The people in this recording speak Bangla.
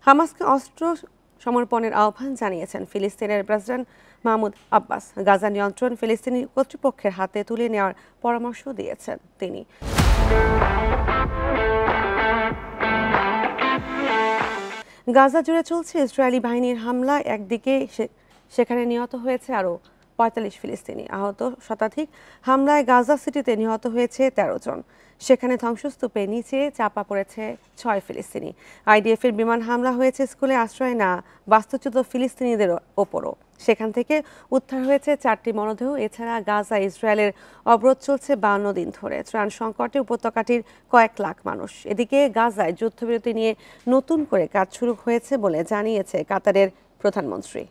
হামাসকে অস্ত্র সমর্পণের আহ্বান জানিয়েছেন ফিলিস্তিনের প্রেসিডেন্ট মাহমুদ আব্বাস। গাজা নিয়ন্ত্রণ ফিলিস্তিনি কর্তৃপক্ষের হাতে তুলে নেওয়ার পরামর্শ দিয়েছেন তিনি। গাজা জুড়ে চলছে ইসরায়েলি বাহিনীর হামলা। একদিকে সেখানে নিহত হয়েছে আরও ৪৫ ফিলিস্তিনি, আহত শতাধিক। হামলায় গাজা সিটিতে নিহত হয়েছে ১৩ জন। সেখানে ধ্বংসস্তূপের নিচে চাপা পড়েছে ৬ ফিলিস্তিনি। আইডিএফের বিমান হামলা হয়েছে স্কুলে আশ্রয় না বাস্তুচ্যুত ফিলিস্তিনিদের ওপরও। সেখান থেকে উদ্ধার হয়েছে ৪টি মরদেহ। এছাড়া গাজা ইসরায়েলের অবরোধ চলছে ৫২ দিন ধরে। ত্রাণ সংকটে উপত্যকাটির কয়েক লাখ মানুষ। এদিকে গাজায় যুদ্ধবিরতি নিয়ে নতুন করে কাজ শুরু হয়েছে বলে জানিয়েছে কাতারের প্রধানমন্ত্রী।